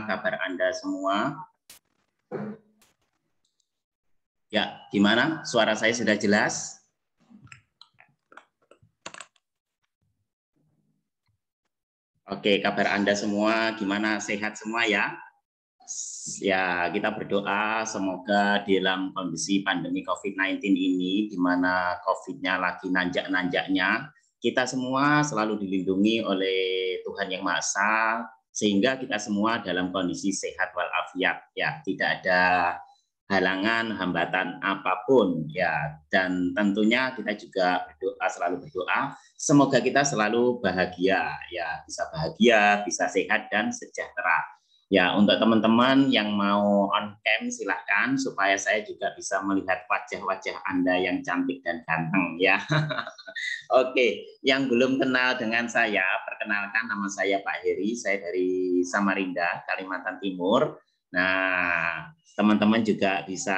kabar Anda semua? Ya, gimana? Suara saya sudah jelas? Oke, kabar Anda semua gimana? Sehat semua ya? Ya, kita berdoa semoga dalam kondisi pandemi COVID-19 ini, di mana COVID-nya lagi nanjak-nanjaknya, kita semua selalu dilindungi oleh Tuhan Yang Maha Esa, sehingga kita semua dalam kondisi sehat walafiat. Ya, tidak ada halangan, hambatan apapun. Ya, dan tentunya kita juga berdoa, selalu berdoa, semoga kita selalu bahagia. Ya, bisa bahagia, bisa sehat dan sejahtera. Ya, untuk teman-teman yang mau on cam silahkan supaya saya juga bisa melihat wajah-wajah Anda yang cantik dan ganteng ya. Oke, yang belum kenal dengan saya, perkenalkan nama saya Pak Heri, saya dari Samarinda, Kalimantan Timur. Nah, teman-teman juga bisa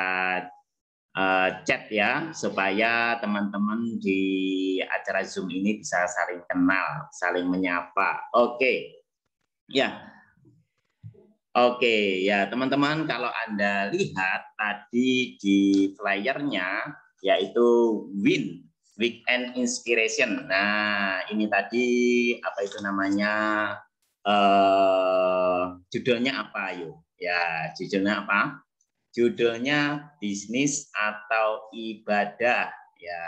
chat ya supaya teman-teman di acara Zoom ini bisa saling kenal, saling menyapa. Oke. Ya. Oke, ya teman-teman, kalau Anda lihat tadi di flyernya yaitu Weekend Inspiration. Nah, ini tadi apa itu namanya? Judulnya apa yuk? Ya, judulnya apa? Judulnya bisnis atau ibadah. Ya,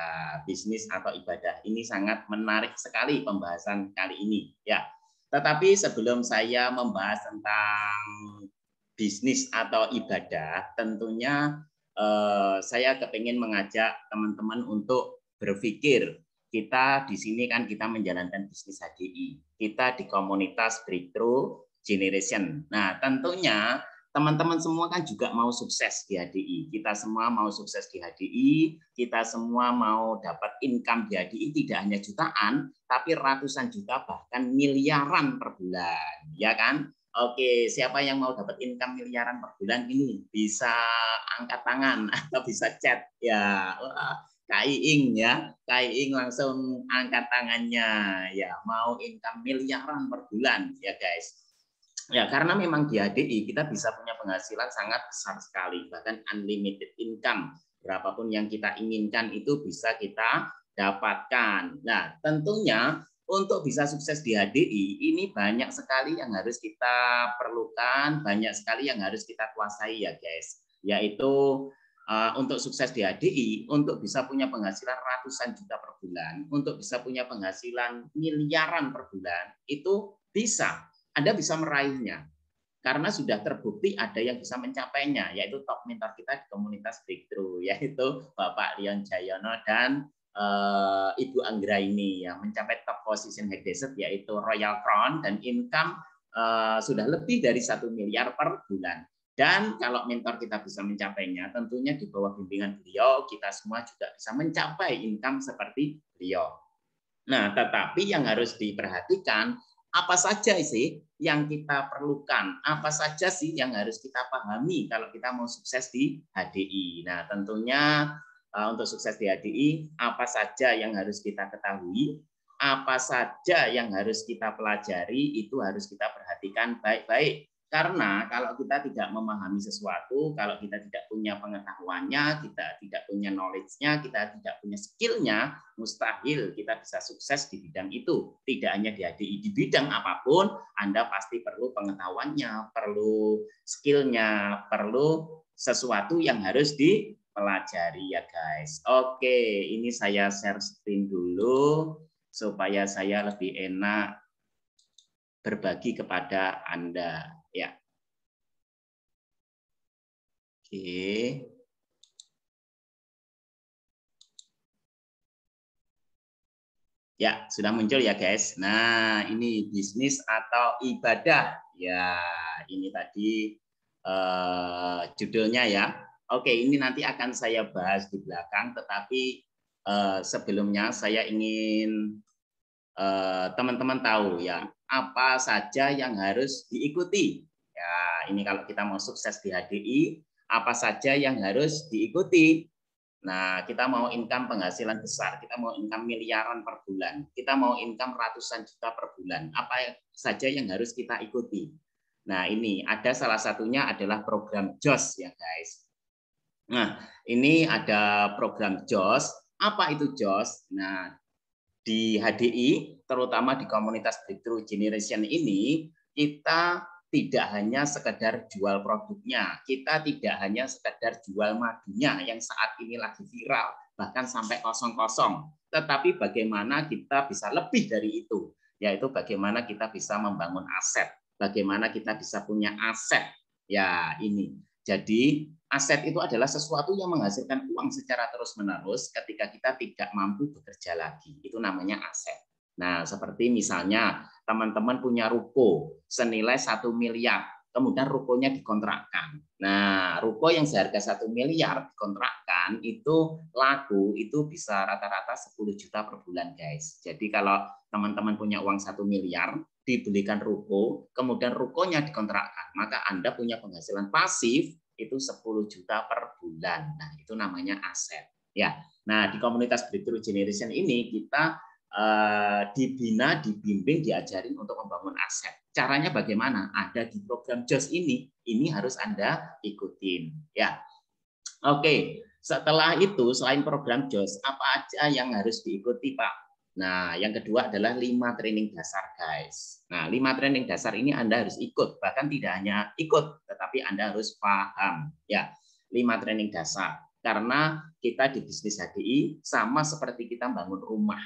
bisnis atau ibadah. Ini sangat menarik sekali pembahasan kali ini. Ya. Tetapi sebelum saya membahas tentang bisnis atau ibadah, tentunya saya kepingin mengajak teman-teman untuk berpikir. Kita di sini kan kita menjalankan bisnis HDI. Kita di komunitas Breakthrough Generation. Nah, tentunya teman-teman semua kan juga mau sukses di HDI. Kita semua mau sukses di HDI, kita semua mau dapat income di HDI tidak hanya jutaan, tapi ratusan juta bahkan miliaran per bulan, ya kan? Oke, siapa yang mau dapat income miliaran per bulan ini bisa angkat tangan atau bisa chat ya. Wah, Kak Iing ya, Kak Iing langsung angkat tangannya ya, mau income miliaran per bulan ya guys. Ya, karena memang di HDI kita bisa punya penghasilan sangat besar sekali, bahkan unlimited income. Berapapun yang kita inginkan itu bisa kita dapatkan. Nah, tentunya untuk bisa sukses di HDI, ini banyak sekali yang harus kita perlukan, banyak sekali yang harus kita kuasai ya guys. Yaitu untuk sukses di HDI, untuk bisa punya penghasilan ratusan juta per bulan, untuk bisa punya penghasilan miliaran per bulan, itu bisa. Anda bisa meraihnya karena sudah terbukti ada yang bisa mencapainya, yaitu top mentor kita di komunitas Breakthrough, yaitu Bapak Leon Jayono dan Ibu Anggraini yang mencapai top position head desert yaitu Royal Crown dan income sudah lebih dari 1 miliar per bulan. Dan kalau mentor kita bisa mencapainya, tentunya di bawah bimbingan beliau kita semua juga bisa mencapai income seperti beliau. Nah, tetapi yang harus diperhatikan apa saja sih yang kita perlukan, apa saja sih yang harus kita pahami kalau kita mau sukses di HDI. Nah, tentunya untuk sukses di HDI, apa saja yang harus kita ketahui, apa saja yang harus kita pelajari, itu harus kita perhatikan baik-baik. Karena kalau kita tidak memahami sesuatu, kalau kita tidak punya pengetahuannya, kita tidak punya knowledge-nya, kita tidak punya skill-nya, mustahil kita bisa sukses di bidang itu. Tidak hanya di HDI, di bidang apapun, Anda pasti perlu pengetahuannya, perlu skill-nya, perlu sesuatu yang harus dipelajari ya guys. Oke, ini saya share screen dulu supaya saya lebih enak berbagi kepada Anda. Ya. Oke. Ya, sudah muncul ya guys. Nah, ini bisnis atau ibadah. Ya, ini tadi judulnya ya. Oke, ini nanti akan saya bahas di belakang, tetapi sebelumnya saya ingin teman-teman tahu ya, apa saja yang harus diikuti. Ya, ini kalau kita mau sukses di HDI, apa saja yang harus diikuti. Nah, kita mau income penghasilan besar, kita mau income miliaran per bulan, kita mau income ratusan juta per bulan. Apa saja yang harus kita ikuti? Nah, ini ada salah satunya adalah program JOS ya guys. Nah, ini ada program JOS. Apa itu JOS? Nah, di HDI, terutama di komunitas Breakthrough Generation ini, kita tidak hanya sekedar jual produknya, kita tidak hanya sekedar jual madunya yang saat ini lagi viral, bahkan sampai kosong-kosong, tetapi bagaimana kita bisa lebih dari itu, yaitu bagaimana kita bisa membangun aset, bagaimana kita bisa punya aset. Ya, ini. Jadi, aset itu adalah sesuatu yang menghasilkan uang secara terus-menerus ketika kita tidak mampu bekerja lagi. Itu namanya aset. Nah, seperti misalnya teman-teman punya ruko senilai 1 miliar, kemudian rukonya dikontrakkan. Nah, ruko yang seharga 1 miliar dikontrakkan itu laku itu bisa rata-rata 10 juta per bulan, guys. Jadi kalau teman-teman punya uang 1 miliar, dibelikan ruko, kemudian rukonya dikontrakkan, maka Anda punya penghasilan pasif itu 10 juta per bulan. Nah, itu namanya aset. Ya. Nah, di komunitas Breakthrough Generation ini kita dibina, dibimbing, diajarin untuk membangun aset. Caranya bagaimana? Ada di program JOS ini. Ini harus Anda ikutin. Ya. Oke. Setelah itu, selain program JOS, apa aja yang harus diikuti, Pak? Nah, yang kedua adalah 5 training dasar, guys. Nah, 5 training dasar ini Anda harus ikut, bahkan tidak hanya ikut, tetapi Anda harus paham. Ya, 5 training dasar. Karena kita di bisnis HDI sama seperti kita bangun rumah.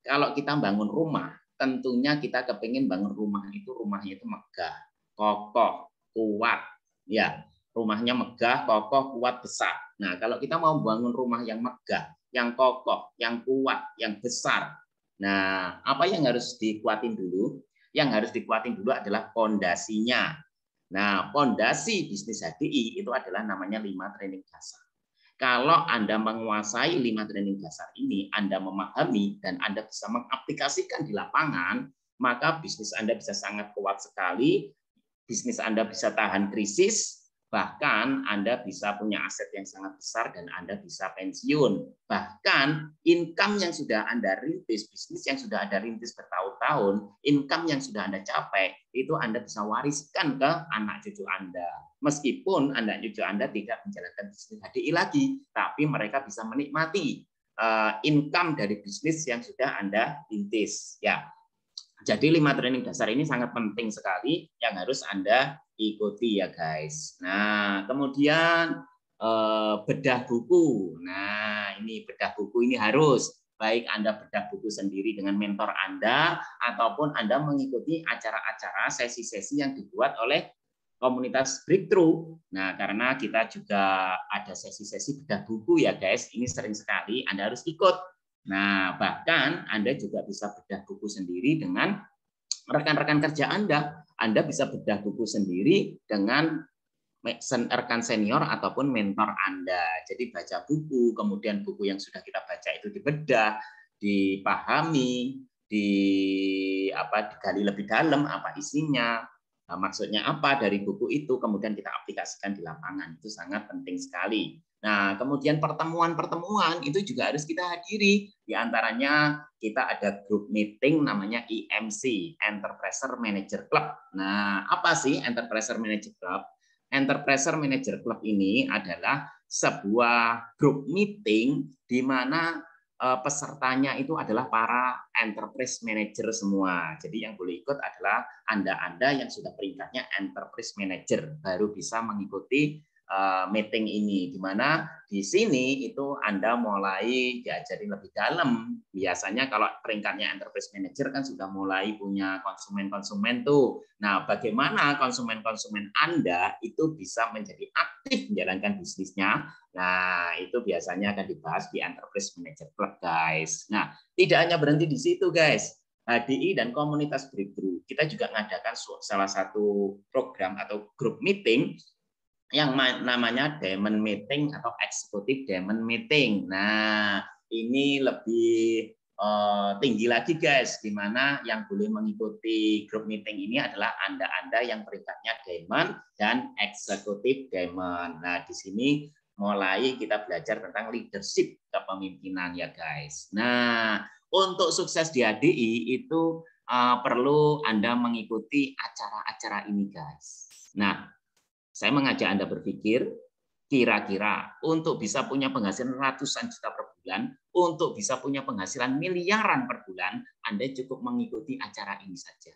Kalau kita bangun rumah, tentunya kita kepingin bangun rumahnya itu megah, kokoh, kuat. Ya, rumahnya megah, kokoh, kuat, besar. Nah, kalau kita mau bangun rumah yang megah, yang kokoh, yang kuat, yang besar, nah, apa yang harus dikuatin dulu? Yang harus dikuatin dulu adalah fondasinya. Nah, fondasi bisnis HDI itu adalah namanya 5 training dasar. Kalau Anda menguasai 5 training dasar ini, Anda memahami dan Anda bisa mengaplikasikan di lapangan, maka bisnis Anda bisa sangat kuat sekali, bisnis Anda bisa tahan krisis, bahkan Anda bisa punya aset yang sangat besar dan Anda bisa pensiun. Bahkan income yang sudah Anda rintis, bisnis yang sudah Anda rintis bertahun-tahun, income yang sudah Anda capai, itu Anda bisa wariskan ke anak cucu Anda. Meskipun anak cucu Anda tidak menjalankan bisnis HDI lagi, tapi mereka bisa menikmati income dari bisnis yang sudah Anda rintis. Ya. Jadi 5 training dasar ini sangat penting sekali yang harus Anda ikuti ya guys. Nah, kemudian bedah buku. Nah, ini bedah buku ini harus baik Anda bedah buku sendiri dengan mentor Anda ataupun Anda mengikuti acara-acara sesi-sesi yang dibuat oleh komunitas Breakthrough. Nah, karena kita juga ada sesi-sesi bedah buku ya guys. Ini sering sekali Anda harus ikut. Nah, bahkan Anda juga bisa bedah buku sendiri dengan rekan-rekan kerja Anda. Anda bisa bedah buku sendiri dengan rekan senior ataupun mentor Anda. Jadi baca buku, kemudian buku yang sudah kita baca itu dibedah, dipahami, digali lebih dalam apa isinya, maksudnya apa dari buku itu, kemudian kita aplikasikan di lapangan. Itu sangat penting sekali. Nah, kemudian pertemuan-pertemuan itu juga harus kita hadiri. Di antaranya kita ada grup meeting namanya EMC, Enterprise Manager Club. Nah, apa sih Enterprise Manager Club? Enterprise Manager Club ini adalah sebuah grup meeting di mana pesertanya itu adalah para enterprise manager semua. Jadi yang boleh ikut adalah Anda-Anda yang sudah peringkatnya enterprise manager baru bisa mengikuti meeting ini, di mana di sini itu Anda mulai diajari lebih dalam. Biasanya kalau peringkatnya enterprise manager kan sudah mulai punya konsumen-konsumen tuh. Nah, bagaimana konsumen-konsumen Anda itu bisa menjadi aktif menjalankan bisnisnya? Nah, itu biasanya akan dibahas di Enterprise Manager Club, guys. Nah, tidak hanya berhenti di situ, guys. HDI dan komunitas Breakthrough, kita juga mengadakan salah satu program atau grup meeting yang namanya Diamond Meeting atau Executive Diamond Meeting. Nah, ini lebih tinggi lagi guys, di mana yang boleh mengikuti grup meeting ini adalah Anda-Anda yang peringkatnya Diamond dan Executive Diamond. Nah, di sini mulai kita belajar tentang leadership kepemimpinan ya guys. Nah, untuk sukses di HDI itu perlu Anda mengikuti acara-acara ini guys. Nah, saya mengajak Anda berpikir, kira-kira untuk bisa punya penghasilan ratusan juta per bulan, untuk bisa punya penghasilan miliaran per bulan, Anda cukup mengikuti acara ini saja.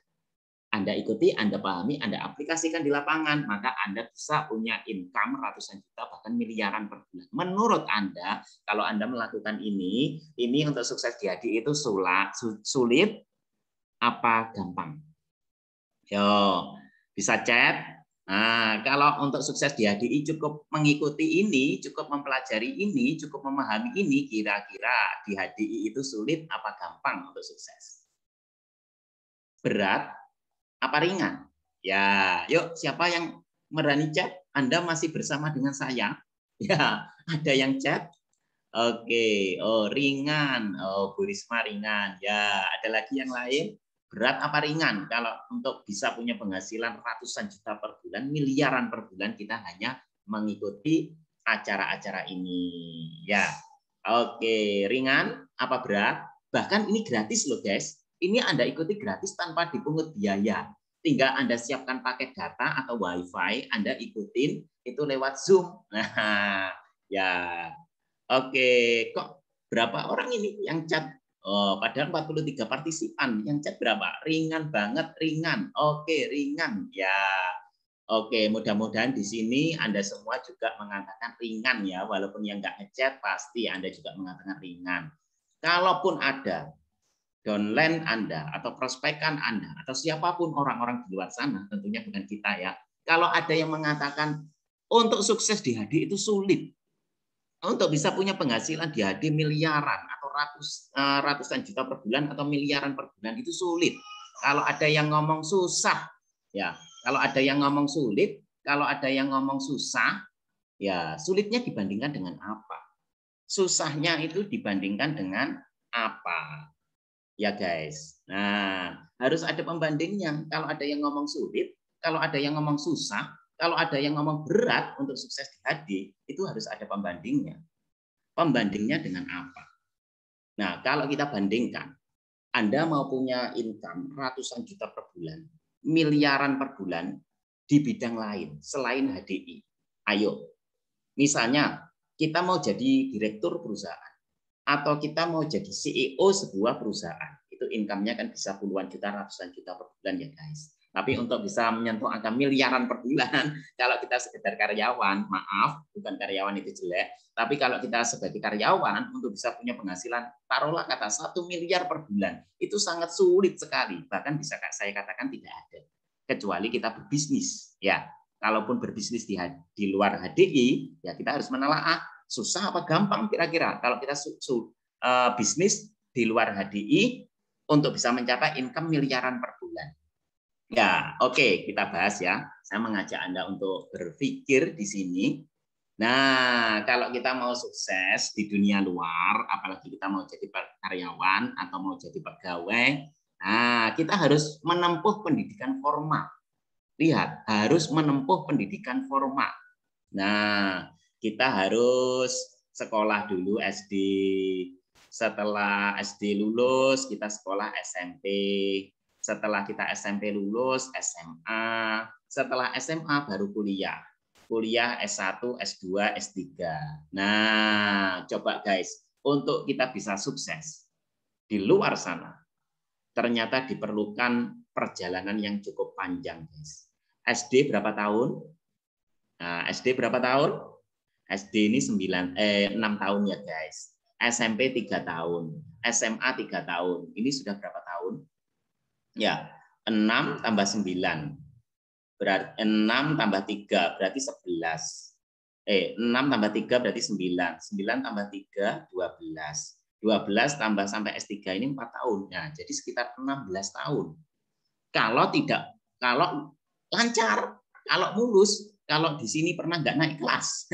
Anda ikuti, Anda pahami, Anda aplikasikan di lapangan, maka Anda bisa punya income ratusan juta, bahkan miliaran per bulan. Menurut Anda, kalau Anda melakukan ini untuk sukses di hadi itu sulit apa gampang? Yo, bisa chat. Nah, kalau untuk sukses di HDI cukup mengikuti ini, cukup mempelajari ini, cukup memahami ini, kira-kira di HDI itu sulit apa gampang untuk sukses? Berat apa ringan? Ya, yuk siapa yang berani chat? Anda masih bersama dengan saya? Ya, ada yang chat? Oke, oh ringan. Oh, Bu Risma ringan. Ya, ada lagi yang lain? Berat apa ringan? Kalau untuk bisa punya penghasilan ratusan juta per bulan, miliaran per bulan, kita hanya mengikuti acara-acara ini. Ya, oke, ringan apa berat? Bahkan ini gratis loh guys. Ini Anda ikuti gratis tanpa dipungut biaya. Tinggal Anda siapkan paket data atau WiFi, Anda ikutin itu lewat Zoom. Nah, ya. Oke, kok berapa orang ini yang chat? Oh, padahal 43 partisipan. Yang chat berapa? Ringan banget, ringan. Oke, ringan. Ya. Oke, mudah-mudahan di sini Anda semua juga mengatakan ringan ya, walaupun yang nggak ngechat pasti Anda juga mengatakan ringan. Kalaupun ada downline Anda atau prospekan Anda atau siapapun orang-orang di luar sana, tentunya bukan kita ya. Kalau ada yang mengatakan untuk sukses di hadi itu sulit, untuk bisa punya penghasilan di hadi miliaran atau ratusan juta per bulan atau miliaran per bulan itu sulit. Kalau ada yang ngomong susah, ya. Kalau ada yang ngomong sulit, kalau ada yang ngomong susah, ya sulitnya dibandingkan dengan apa? Susahnya itu dibandingkan dengan apa? Ya guys. Nah, harus ada pembandingnya. Kalau ada yang ngomong sulit, kalau ada yang ngomong susah, kalau ada yang ngomong berat untuk sukses di hadi, itu harus ada pembandingnya. Pembandingnya dengan apa? Nah, kalau kita bandingkan, Anda mau punya income ratusan juta per bulan, miliaran per bulan di bidang lain selain HDI. Ayo, misalnya kita mau jadi direktur perusahaan atau kita mau jadi CEO sebuah perusahaan. Itu income-nya kan bisa puluhan juta, ratusan juta per bulan ya guys. Tapi untuk bisa menyentuh angka miliaran per bulan, kalau kita sekedar karyawan, maaf, bukan karyawan itu jelek, tapi kalau kita sebagai karyawan untuk bisa punya penghasilan, taruhlah kata 1 miliar per bulan, itu sangat sulit sekali, bahkan bisa saya katakan tidak ada, kecuali kita berbisnis. Ya, kalaupun berbisnis di luar HDI, ya kita harus menelaah susah apa gampang kira-kira. Kalau kita bisnis di luar HDI untuk bisa mencapai income miliaran per bulan. Ya, oke, kita bahas ya. Saya mengajak Anda untuk berpikir di sini. Nah, kalau kita mau sukses di dunia luar, apalagi kita mau jadi karyawan atau mau jadi pegawai, nah kita harus menempuh pendidikan formal. Lihat, harus menempuh pendidikan formal. Nah, kita harus sekolah dulu SD. Setelah SD lulus, kita sekolah SMP. Setelah kita SMP lulus, SMA. Setelah SMA baru kuliah. Kuliah S1, S2, S3. Nah, coba guys, untuk kita bisa sukses di luar sana, ternyata diperlukan perjalanan yang cukup panjang, guys. SD berapa tahun? Nah, SD berapa tahun? SD ini 6 tahun ya, guys. SMP 3 tahun. SMA 3 tahun. Ini sudah berapa tahun? Ya, 6 tambah 9. Berarti 6 tambah 3 berarti 11. 6 tambah 3 berarti 9. 9 tambah 3 12. 12 tambah sampai S3 ini 4 tahun. Nah, jadi sekitar 16 tahun. Kalau lancar, kalau mulus, kalau di sini pernah nggak naik kelas,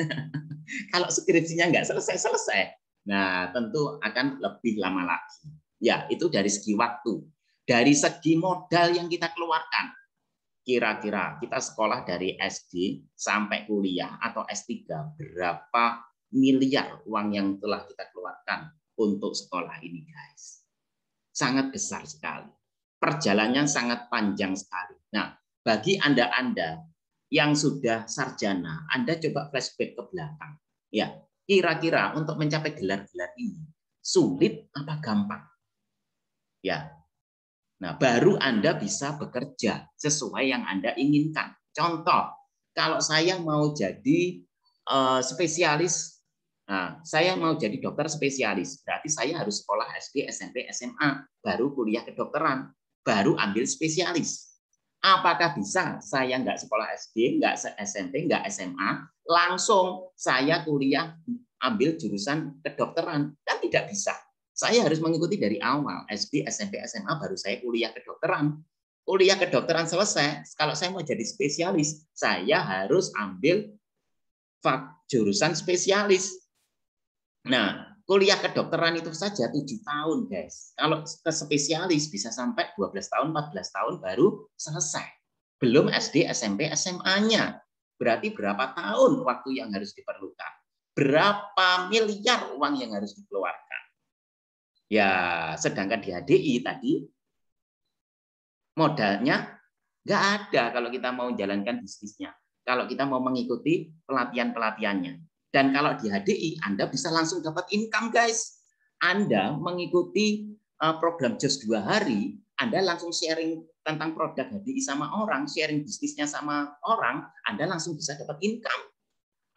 kalau skripsinya nggak selesai. Nah, tentu akan lebih lama lagi. Ya, itu dari segi waktu. Dari segi modal yang kita keluarkan, kira-kira kita sekolah dari SD sampai kuliah atau S3, berapa miliar uang yang telah kita keluarkan untuk sekolah ini, guys? Sangat besar sekali. Perjalanannya sangat panjang sekali. Nah, bagi Anda yang sudah sarjana, Anda coba flashback ke belakang. Ya, kira-kira untuk mencapai gelar-gelar ini sulit apa gampang? Ya. Nah, baru Anda bisa bekerja sesuai yang Anda inginkan. Contoh, kalau saya mau jadi spesialis, nah, saya mau jadi dokter spesialis, berarti saya harus sekolah SD, SMP, SMA, baru kuliah kedokteran, baru ambil spesialis. Apakah bisa saya nggak sekolah SD, nggak SMP, nggak SMA, langsung saya kuliah ambil jurusan kedokteran? Kan tidak bisa. Saya harus mengikuti dari awal, SD, SMP, SMA, baru saya kuliah kedokteran. Kuliah kedokteran selesai, kalau saya mau jadi spesialis, saya harus ambil jurusan spesialis. Nah, kuliah kedokteran itu saja 7 tahun, guys. Kalau ke spesialis bisa sampai 12 tahun, 14 tahun baru selesai. Belum SD, SMP, SMA-nya. Berarti berapa tahun waktu yang harus diperlukan? Berapa miliar uang yang harus dikeluarkan? Ya, sedangkan di HDI tadi modalnya nggak ada kalau kita mau menjalankan bisnisnya. Kalau kita mau mengikuti pelatihan-pelatihannya. Dan kalau di HDI, Anda bisa langsung dapat income, guys. Anda mengikuti program JOS 2 hari, Anda langsung sharing tentang produk HDI sama orang, sharing bisnisnya sama orang, Anda langsung bisa dapat income.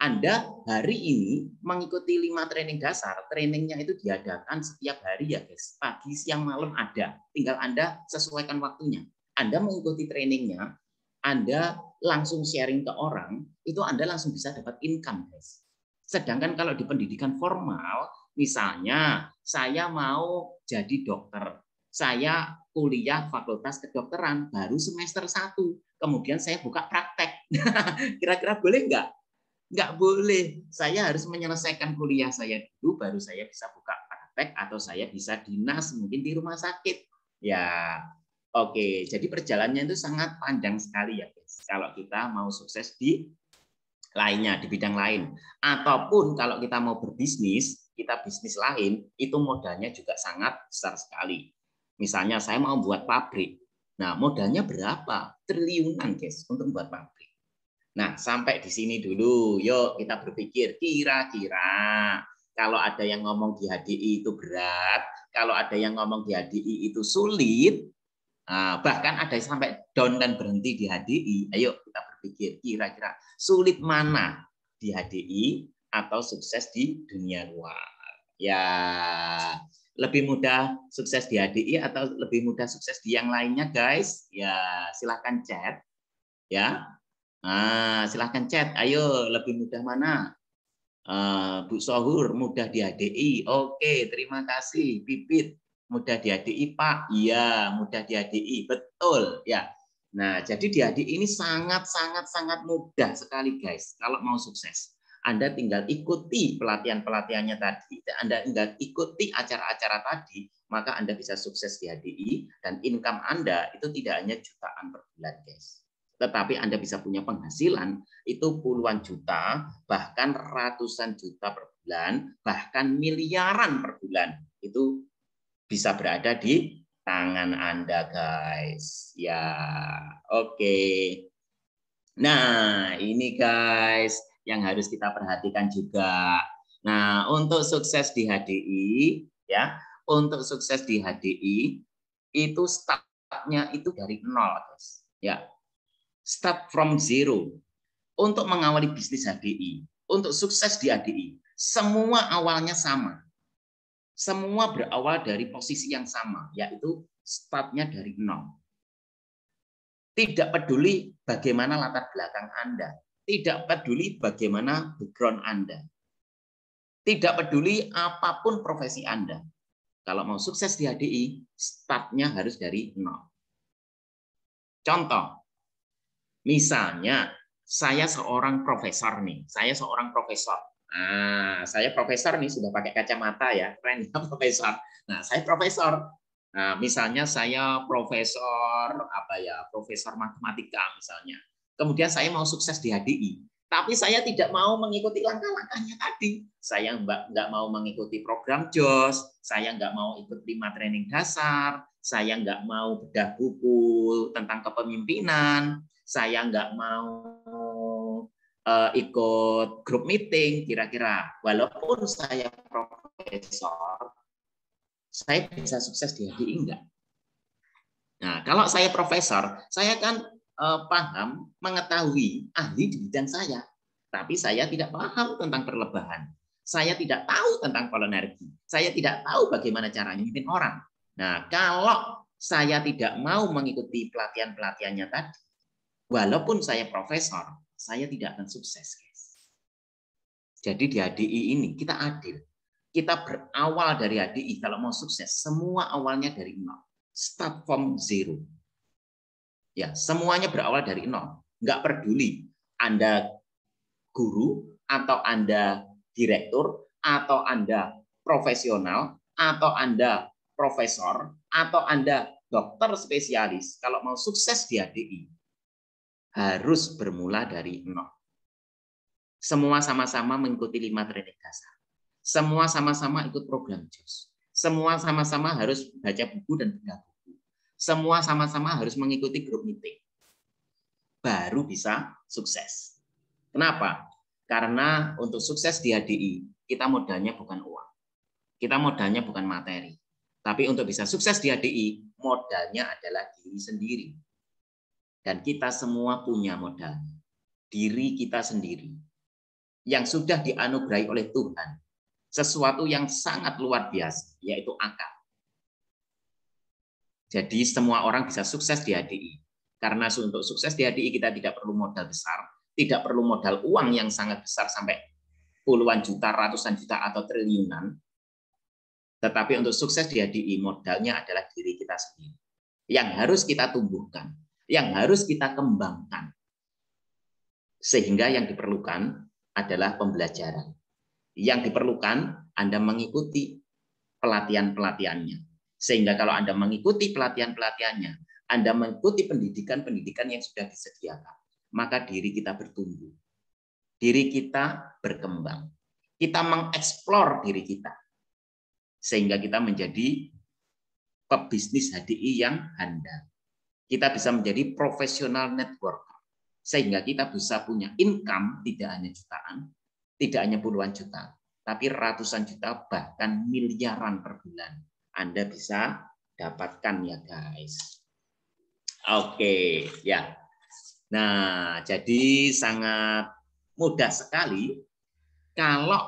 Anda hari ini mengikuti 5 training dasar, trainingnya itu diadakan setiap hari ya guys, pagi, siang, malam ada, tinggal Anda sesuaikan waktunya. Anda mengikuti trainingnya, Anda langsung sharing ke orang, itu Anda langsung bisa dapat income guys. Sedangkan kalau di pendidikan formal, misalnya saya mau jadi dokter, saya kuliah fakultas kedokteran, baru semester 1, kemudian saya buka praktek. Kira-kira boleh nggak? Nggak boleh. Saya harus menyelesaikan kuliah saya dulu, baru saya bisa buka praktek atau saya bisa dinas mungkin di rumah sakit. Ya, oke. Jadi perjalanannya itu sangat panjang sekali ya, guys. Kalau kita mau sukses di lainnya, di bidang lain. Ataupun kalau kita mau berbisnis, kita bisnis lain, itu modalnya juga sangat besar sekali. Misalnya saya mau buat pabrik. Nah, modalnya berapa? Triliunan, guys, untuk membuat pabrik. Nah, sampai di sini dulu. Yuk kita berpikir, kira-kira kalau ada yang ngomong di HDI itu berat, kalau ada yang ngomong di HDI itu sulit, bahkan ada yang sampai down dan berhenti di HDI, ayo kita berpikir, kira-kira sulit mana di HDI atau sukses di dunia luar? Ya, lebih mudah sukses di HDI atau lebih mudah sukses di yang lainnya, guys? Ya, silahkan chat. Ya, silahkan chat. Ayo, lebih mudah mana? Bu Sohur, mudah di HDI. Oke, terima kasih. Pipit, mudah di HDI, Pak. Iya, mudah di HDI. Betul, ya. Nah, jadi di HDI ini sangat mudah sekali, guys. Kalau mau sukses, Anda tinggal ikuti pelatihan-pelatihannya tadi. Anda tinggal ikuti acara-acara tadi, maka Anda bisa sukses di HDI dan income Anda itu tidak hanya jutaan per bulan, guys. Tetapi Anda bisa punya penghasilan itu puluhan juta, bahkan ratusan juta per bulan, bahkan miliaran per bulan. Itu bisa berada di tangan Anda, guys. Ya, oke. Nah, ini guys yang harus kita perhatikan juga. Nah, untuk sukses di HDI, ya, untuk sukses di HDI itu startnya itu dari nol, guys. Ya, start from zero. Untuk mengawali bisnis HDI, untuk sukses di HDI, semua awalnya sama. Semua berawal dari posisi yang sama, yaitu startnya dari nol. Tidak peduli bagaimana latar belakang Anda, tidak peduli bagaimana background Anda, tidak peduli apapun profesi Anda. Kalau mau sukses di HDI, startnya harus dari nol. Contoh, misalnya saya seorang profesor nih, saya seorang profesor. Nah, saya profesor nih sudah pakai kacamata ya, keren ya profesor. Nah, saya profesor. Nah, misalnya saya profesor apa ya, profesor matematika misalnya. Kemudian saya mau sukses di HDI, tapi saya tidak mau mengikuti langkah-langkahnya tadi. Saya nggak mau mengikuti program JOS, saya nggak mau ikut 5 training dasar, saya nggak mau bedah buku tentang kepemimpinan, saya nggak mau ikut grup meeting kira-kira. Walaupun saya profesor, saya bisa sukses di HDI enggak? Nah, kalau saya profesor, saya kan paham, mengetahui, ahli di bidang saya. Tapi saya tidak paham tentang perlebahan. Saya tidak tahu tentang polenergi. Saya tidak tahu bagaimana caranya memimpin orang. Nah, kalau saya tidak mau mengikuti pelatihan-pelatihannya tadi, walaupun saya profesor, saya tidak akan sukses, guys. Jadi di HDI ini kita adil. Kita berawal dari HDI, kalau mau sukses, semua awalnya dari nol. Start from zero. Ya, semuanya berawal dari nol. Nggak peduli Anda guru, atau Anda direktur, atau Anda profesional, atau Anda profesor, atau Anda dokter spesialis. Kalau mau sukses di HDI, harus bermula dari nol. Semua sama-sama mengikuti 5 training dasar. Semua sama-sama ikut program JOS. Semua sama-sama harus baca buku dan bedah buku. Semua sama-sama harus mengikuti grup meeting. Baru bisa sukses. Kenapa? Karena untuk sukses di HDI, kita modalnya bukan uang. Kita modalnya bukan materi. Tapi untuk bisa sukses di HDI, modalnya adalah diri sendiri. Dan kita semua punya modal. Diri kita sendiri. Yang sudah dianugerahi oleh Tuhan. Sesuatu yang sangat luar biasa, yaitu akal. Jadi semua orang bisa sukses di HDI. Karena untuk sukses di HDI kita tidak perlu modal besar, tidak perlu modal uang yang sangat besar sampai puluhan juta, ratusan juta, atau triliunan. Tetapi untuk sukses di HDI, modalnya adalah diri kita sendiri. Yang harus kita tumbuhkan, yang harus kita kembangkan. Sehingga yang diperlukan adalah pembelajaran. Yang diperlukan Anda mengikuti pelatihan-pelatihannya. Sehingga kalau Anda mengikuti pelatihan-pelatihannya, Anda mengikuti pendidikan-pendidikan yang sudah disediakan, maka diri kita bertumbuh. Diri kita berkembang. Kita mengeksplor diri kita. Sehingga kita menjadi pebisnis HDI yang handal. Kita bisa menjadi profesional networker. Sehingga kita bisa punya income tidak hanya jutaan, tidak hanya puluhan juta, tapi ratusan juta, bahkan miliaran per bulan. Anda bisa dapatkan ya guys. Oke, ya. Nah, jadi sangat mudah sekali kalau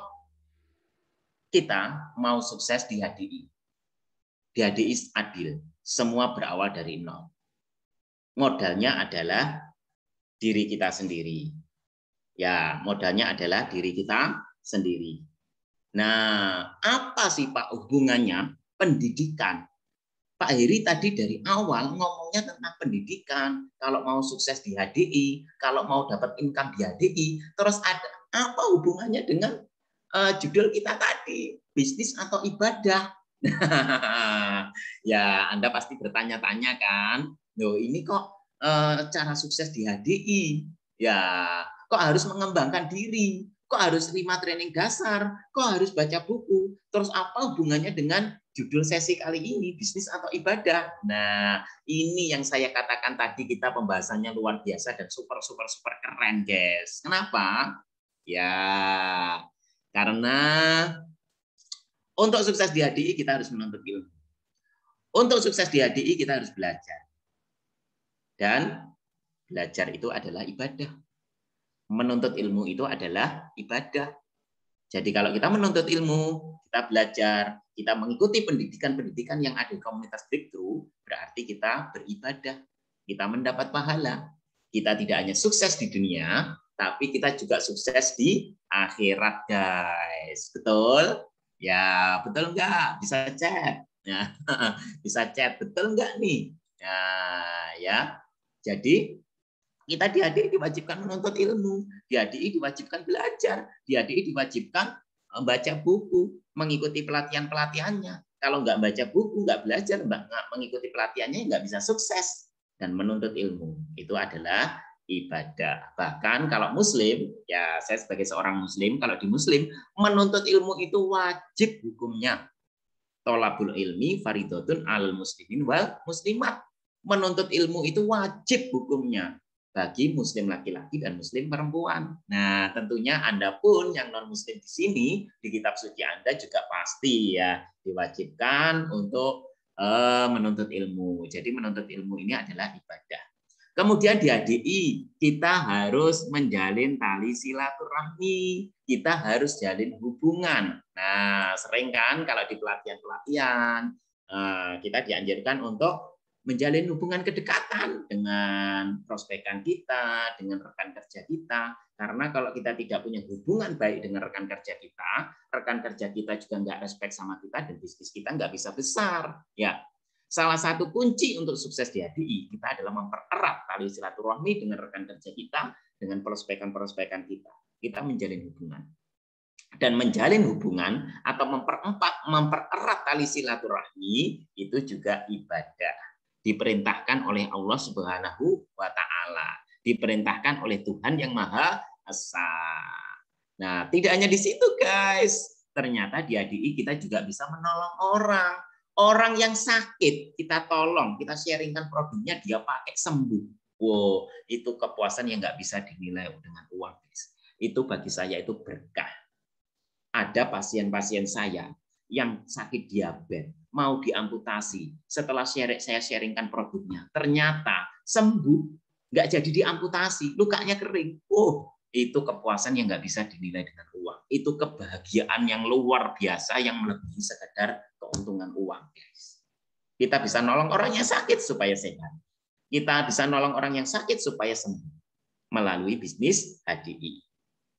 kita mau sukses di HDI. Di HDI adil, semua berawal dari nol. Modalnya adalah diri kita sendiri. Ya, modalnya adalah diri kita sendiri. Nah, apa sih Pak hubungannya pendidikan? Pak Heri tadi dari awal ngomongnya tentang pendidikan. Kalau mau sukses di HDI, kalau mau dapat income di HDI, terus ada apa hubungannya dengan judul kita tadi, bisnis atau ibadah? Ya, Anda pasti bertanya-tanya kan, loh ini kok cara sukses di HDI? Ya, kok harus mengembangkan diri? Kok harus 5 training dasar? Kok harus baca buku? Terus apa hubungannya dengan judul sesi kali ini, bisnis atau ibadah? Nah, ini yang saya katakan tadi, kita pembahasannya luar biasa dan super keren, guys. Kenapa? Ya, karena untuk sukses di HDI kita harus menuntut ilmu. Untuk sukses di HDI kita harus belajar. Dan belajar itu adalah ibadah. Menuntut ilmu itu adalah ibadah. Jadi kalau kita menuntut ilmu, kita belajar, kita mengikuti pendidikan-pendidikan yang ada di komunitas Breakthrough, berarti kita beribadah. Kita mendapat pahala. Kita tidak hanya sukses di dunia, tapi kita juga sukses di akhirat, guys. Betul? Ya, betul enggak? Bisa chat. Ya, bisa chat. Betul enggak nih? Ya. Jadi kita di HDI diwajibkan menuntut ilmu, di HDI diwajibkan belajar, di HDI diwajibkan membaca buku, mengikuti pelatihan-pelatihannya. Kalau nggak baca buku, nggak belajar, nggak mengikuti pelatihannya, nggak bisa sukses. Dan menuntut ilmu itu adalah ibadah. Bahkan kalau Muslim, ya saya sebagai seorang Muslim, kalau di Muslim menuntut ilmu itu wajib hukumnya. Tholabul ilmi faridotun alal muslimin wal muslimat. Menuntut ilmu itu wajib hukumnya. bagi muslim laki-laki dan muslim perempuan. Nah, tentunya Anda pun yang non-muslim di sini, di kitab suci Anda juga pasti ya diwajibkan untuk menuntut ilmu. Jadi menuntut ilmu ini adalah ibadah. Kemudian di HDI, kita harus menjalin tali silaturahmi. Kita harus jalin hubungan. Nah, sering kan kalau di pelatihan-pelatihan, kita dianjurkan untuk menjalin hubungan kedekatan dengan prospekan kita, dengan rekan kerja kita. Karena kalau kita tidak punya hubungan baik dengan rekan kerja kita juga nggak respect sama kita, dan bisnis kita nggak bisa besar. Ya, salah satu kunci untuk sukses di HDI kita adalah mempererat tali silaturahmi dengan rekan kerja kita, dengan prospekan-prospekan kita. Kita menjalin hubungan. Dan menjalin hubungan atau mempererat tali silaturahmi itu juga ibadah. Diperintahkan oleh Allah Subhanahu wa Ta'ala, diperintahkan oleh Tuhan yang Maha Esa. Nah, tidak hanya di situ, guys. Ternyata di HDI kita juga bisa menolong orang. Orang yang sakit, kita tolong, kita sharingkan produknya, dia pakai sembuh. Wow, itu kepuasan yang nggak bisa dinilai dengan uang, guys. Itu bagi saya itu berkah. Ada pasien-pasien saya yang sakit diabetes, mau diamputasi. Setelah saya sharingkan produknya, ternyata sembuh, nggak jadi diamputasi, lukanya kering. Oh, itu kepuasan yang nggak bisa dinilai dengan uang. Itu kebahagiaan yang luar biasa yang melebihi sekedar keuntungan uang, guys. Kita bisa nolong orang yang sakit supaya sehat. Kita bisa nolong orang yang sakit supaya sembuh melalui bisnis HDI.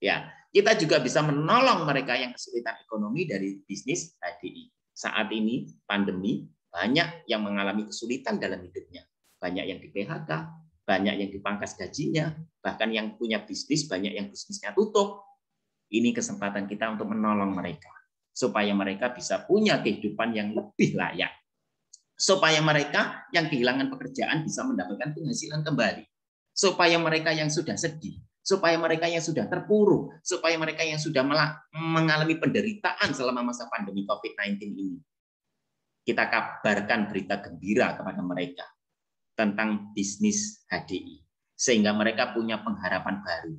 Ya, kita juga bisa menolong mereka yang kesulitan ekonomi dari bisnis HDI. Saat ini pandemi, banyak yang mengalami kesulitan dalam hidupnya. Banyak yang di PHK, banyak yang dipangkas gajinya, bahkan yang punya bisnis, banyak yang bisnisnya tutup. Ini kesempatan kita untuk menolong mereka, supaya mereka bisa punya kehidupan yang lebih layak. Supaya mereka yang kehilangan pekerjaan bisa mendapatkan penghasilan kembali. Supaya mereka yang sudah sedih, supaya mereka yang sudah terpuruk, supaya mereka yang sudah mengalami penderitaan selama masa pandemi COVID-19 ini, kita kabarkan berita gembira kepada mereka tentang bisnis HDI, sehingga mereka punya pengharapan baru,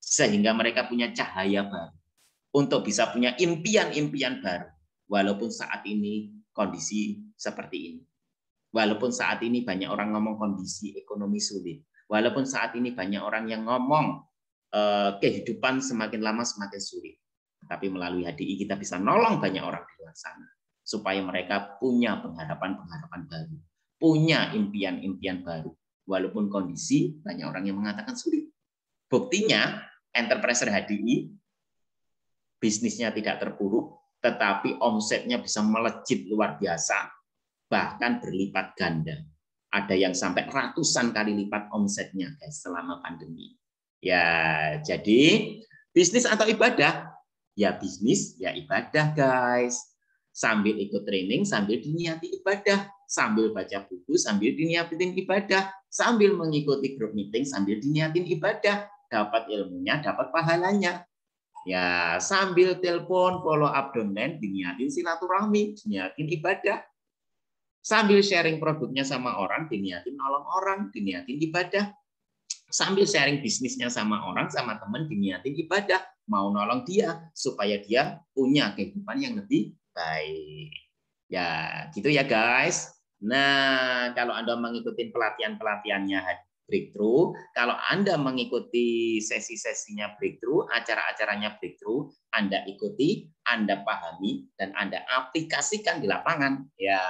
sehingga mereka punya cahaya baru, untuk bisa punya impian-impian baru, walaupun saat ini kondisi seperti ini. Walaupun saat ini banyak orang ngomong kondisi ekonomi sulit, walaupun saat ini banyak orang yang ngomong kehidupan semakin lama semakin sulit. Tapi melalui HDI kita bisa nolong banyak orang di luar sana, supaya mereka punya pengharapan-pengharapan baru, punya impian-impian baru. Walaupun kondisi banyak orang yang mengatakan sulit. Buktinya, Enterpriser HDI bisnisnya tidak terpuruk, tetapi omsetnya bisa melejit luar biasa, bahkan berlipat ganda. Ada yang sampai ratusan kali lipat omsetnya, guys, selama pandemi. Ya, jadi bisnis atau ibadah? Ya bisnis, ya ibadah, guys. Sambil ikut training, sambil diniati ibadah. Sambil baca buku, sambil diniatin ibadah. Sambil mengikuti grup meeting, sambil diniatin ibadah. Dapat ilmunya, dapat pahalanya. Ya, sambil telepon, follow up downline, diniatin silaturahmi, diniatin ibadah. Sambil sharing produknya sama orang, diniatin nolong orang, diniatin ibadah. Sambil sharing bisnisnya sama orang, sama teman, diniatin ibadah. Mau nolong dia, supaya dia punya kehidupan yang lebih baik. Ya, gitu ya guys. Nah, kalau Anda mengikuti pelatihan-pelatihannya Breakthrough, kalau Anda mengikuti sesi-sesinya Breakthrough, acara-acaranya Breakthrough, Anda ikuti, Anda pahami, dan Anda aplikasikan di lapangan. Ya,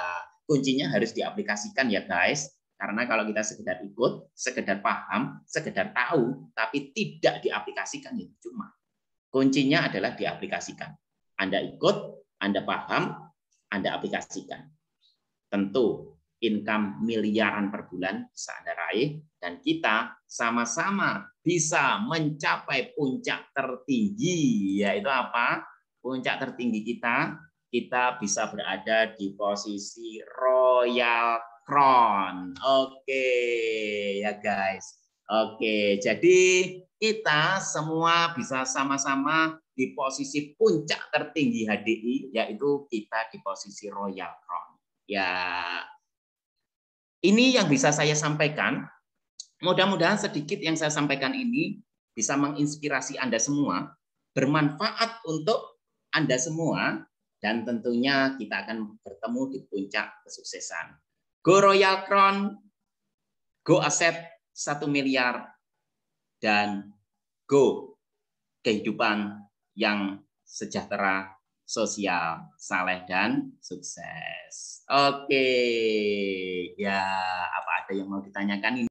kuncinya harus diaplikasikan ya guys. Karena kalau kita sekedar ikut, sekedar paham, sekedar tahu, tapi tidak diaplikasikan itu cuma. Kuncinya adalah diaplikasikan. Anda ikut, Anda paham, Anda aplikasikan. Tentu income miliaran per bulan bisa Anda raih, dan kita sama-sama bisa mencapai puncak tertinggi, yaitu apa? Puncak tertinggi kita bisa berada di posisi Royal Crown. Oke, ya guys. Oke, jadi kita semua bisa sama-sama di posisi puncak tertinggi HDI, yaitu kita di posisi Royal Crown. Ya, ini yang bisa saya sampaikan Mudah-mudahan sedikit yang saya sampaikan ini bisa menginspirasi Anda semua, bermanfaat untuk Anda semua, dan tentunya kita akan bertemu di puncak kesuksesan. Go Royal Crown, go aset 1 miliar, dan go kehidupan yang sejahtera, sosial, saleh, dan sukses. Oke, ya apa ada yang mau ditanyakan ini?